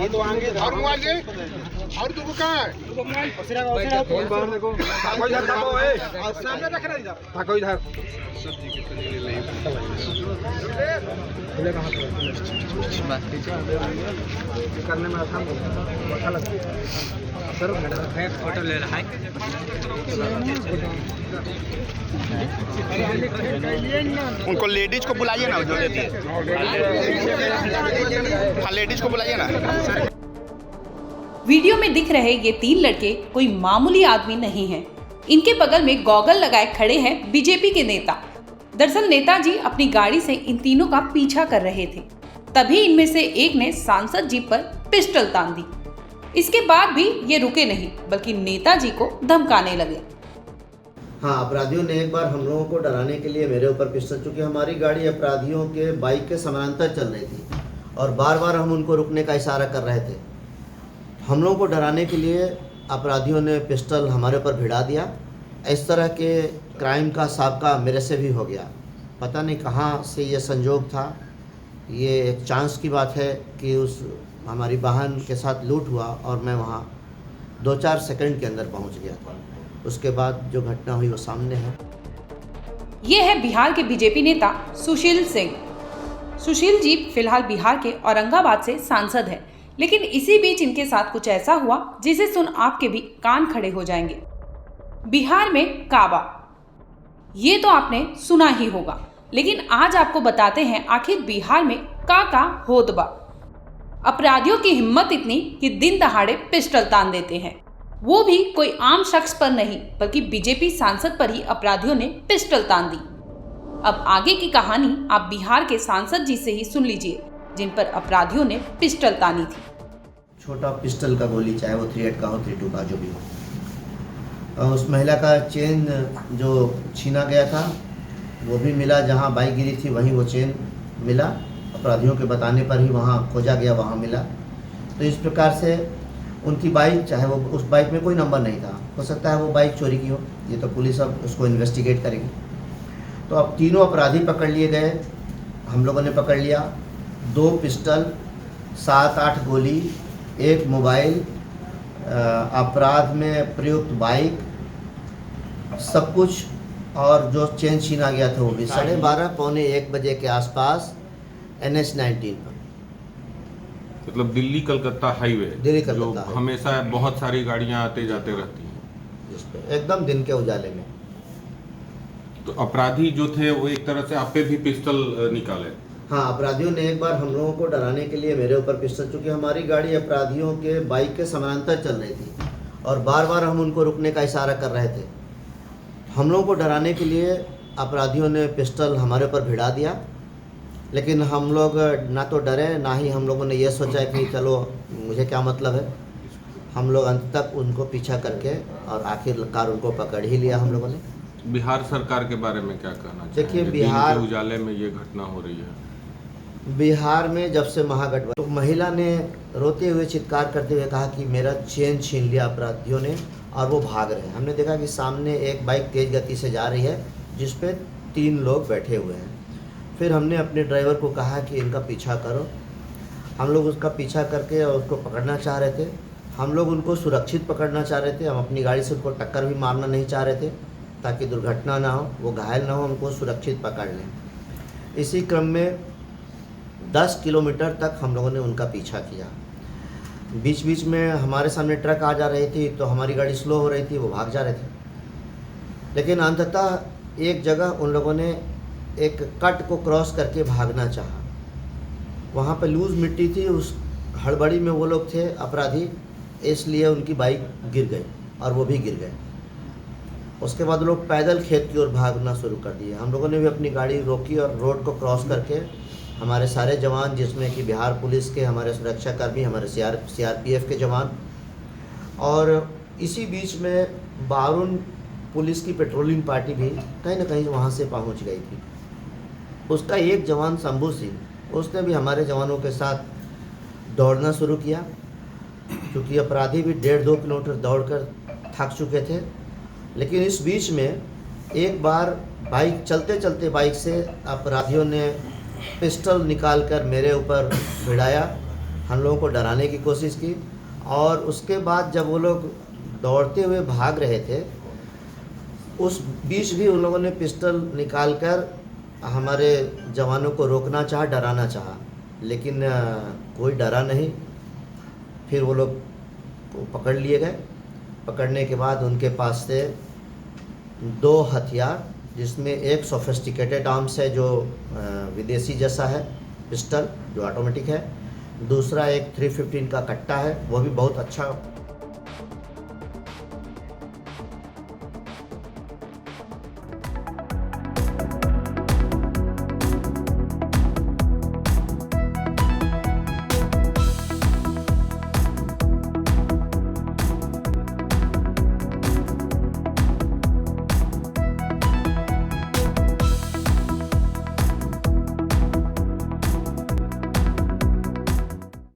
ये तो आगे और मोबाइल दे और तू कहाँ है फोन बाहर देखो थाको इधर थाको ए सामने रख रहा इधर थाको इधर खुले कहाँ करने में आसान अच्छा लगता है सर फोटो ले रहा है उनको लेडीज को बुलाइए ना जो लेती है हाँ लेडीज को बुलाइए ना। वीडियो में दिख रहे ये 3 लड़के कोई मामूली आदमी नहीं हैं। इनके बगल में गॉगल लगाए खड़े हैं बीजेपी के नेता। दरअसल नेताजी अपनी गाड़ी से इन तीनों का पीछा कर रहे थे, तभी इनमें से एक ने सांसद जी पर पिस्टल तान दी। इसके बाद भी ये रुके नहीं, बल्कि नेताजी को धमकाने लगे। हाँ, अपराधियों ने एक बार हम लोगों को डराने के लिए मेरे ऊपर पिस्टल, चूँकि हमारी गाड़ी अपराधियों के बाइक के समानांतर चल रही थी और बार बार हम उनको रुकने का इशारा कर रहे थे। हम लोगों को डराने के लिए अपराधियों ने पिस्टल हमारे ऊपर भिड़ा दिया। इस तरह के क्राइम का साबका मेरे से भी हो गया। पता नहीं कहाँ से ये संजोग था। ये एक चांस की बात है कि उस हमारी बहन के साथ लूट हुआ और मैं वहाँ 2-4 सेकंड के अंदर पहुँच गया था। उसके बाद जो घटना हुई वो सामने है। ये है बिहार के बीजेपी नेता सुशील सिंह। सुशील जी फिलहाल बिहार के औरंगाबाद से सांसद है, लेकिन इसी बीच इनके साथ कुछ ऐसा हुआ जिसे सुन आपके भी कान खड़े हो जाएंगे। बिहार में काबा, ये तो आपने सुना ही होगा, लेकिन आज आपको बताते हैं आखिर बिहार में का होदबा। अपराधियों की हिम्मत इतनी कि दिन दहाड़े पिस्टल तान देते हैं, वो भी कोई आम शख्स पर नहीं बल्कि बीजेपी सांसद पर ही अपराधियों ने पिस्टल तान दी। अब आगे की कहानी आप बिहार के सांसद जी से ही सुन लीजिए, जिन पर अपराधियों ने पिस्टल तानी थी। छोटा पिस्टल का गोली, चाहे वो 38 का हो 32 का जो भी हो। उस महिला का चेन जो छीना गया था वो भी मिला, जहाँ बाइक गिरी थी वहीं वो चेन मिला। अपराधियों के बताने पर ही वहाँ खोजा गया, वहाँ मिला। तो इस प्रकार से उनकी बाइक, चाहे वो उस बाइक में कोई नंबर नहीं था, हो सकता है वो बाइक चोरी की हो। ये तो पुलिस अब उसको इन्वेस्टिगेट करेगी। तो अब तीनों अपराधी पकड़ लिए गए, हम लोगों ने पकड़ लिया। 2 पिस्टल, 7-8 गोली, 1 मोबाइल, अपराध में प्रयुक्त बाइक, सब कुछ, और जो चेन छीना गया था वो भी 12:30 पौने 1 बजे के आसपास NH-19 पर, मतलब दिल्ली कलकत्ता हाईवे, जो हाईवे, हमेशा बहुत सारी गाड़ियां आते जाते रहती हैं, जिस पे एकदम दिन के उजाले में। तो अपराधी जो थे वो एक तरह से आप पे भी पिस्टल निकाले। हाँ, अपराधियों ने एक बार हम लोगों को डराने के लिए मेरे ऊपर पिस्टल, चूँकि हमारी गाड़ी अपराधियों के बाइक के समानांतर चल रही थी और बार बार हम उनको रुकने का इशारा कर रहे थे। हम लोगों को डराने के लिए अपराधियों ने पिस्टल हमारे ऊपर भिड़ा दिया, लेकिन हम लोग ना तो डरे, ना ही हम लोगों ने ये सोचा कि चलो मुझे क्या मतलब है। हम लोग अंत तक उनको पीछा करके और आखिरकार उनको पकड़ ही लिया हम लोगों ने। बिहार सरकार के बारे में क्या कहना चाहिए? देखिए, बिहार के उजाले में ये घटना हो रही है। बिहार में जब से महागठबंधन, तो महिला ने रोते हुए चित्कार करते हुए कहा कि मेरा चेन छीन लिया अपराधियों ने और वो भाग रहे हैं। हमने देखा कि सामने एक बाइक तेज़ गति से जा रही है जिस पे 3 लोग बैठे हुए हैं। फिर हमने अपने ड्राइवर को कहा कि इनका पीछा करो। हम लोग उसका पीछा करके और उसको पकड़ना चाह रहे थे। हम लोग उनको सुरक्षित पकड़ना चाह रहे थे। हम अपनी गाड़ी से उनको टक्कर भी मारना नहीं चाह रहे थे ताकि दुर्घटना ना हो, वो घायल ना हो, हमको सुरक्षित पकड़ लें। इसी क्रम में 10 किलोमीटर तक हम लोगों ने उनका पीछा किया। बीच बीच में हमारे सामने ट्रक आ जा रही थी तो हमारी गाड़ी स्लो हो रही थी, वो भाग जा रहे थे। लेकिन अंततः एक जगह उन लोगों ने एक कट को क्रॉस करके भागना चाहा। वहाँ पे लूज़ मिट्टी थी, उस हड़बड़ी में वो लोग थे अपराधी, इसलिए उनकी बाइक गिर गई और वो भी गिर गए। उसके बाद लोग पैदल खेत की ओर भागना शुरू कर दिए। हम लोगों ने भी अपनी गाड़ी रोकी और रोड को क्रॉस करके हमारे सारे जवान, जिसमें कि बिहार पुलिस के हमारे सुरक्षाकर्मी, हमारे CRPF के जवान, और इसी बीच में बारून पुलिस की पेट्रोलिंग पार्टी भी कहीं ना कहीं वहाँ से पहुँच गई थी। उसका एक जवान शंभू सिंह, उसने भी हमारे जवानों के साथ दौड़ना शुरू किया, क्योंकि अपराधी भी 1.5-2 किलोमीटर दौड़कर थक चुके थे। लेकिन इस बीच में एक बार बाइक चलते चलते बाइक से अपराधियों ने पिस्टल निकालकर मेरे ऊपर भिड़ाया हम लोगों को डराने की कोशिश की और उसके बाद जब वो लोग दौड़ते हुए भाग रहे थे उस बीच भी उन लोगों ने पिस्टल निकाल कर हमारे जवानों को रोकना चाहा, डराना चाहा, लेकिन कोई डरा नहीं। फिर वो लोग पकड़ लिए गए। पकड़ने के बाद उनके पास से 2 हथियार, जिसमें एक सोफिस्टिकेटेड आर्म्स है जो विदेशी जैसा है, पिस्टल जो ऑटोमेटिक है, दूसरा एक 315 का कट्टा है, वो भी बहुत अच्छा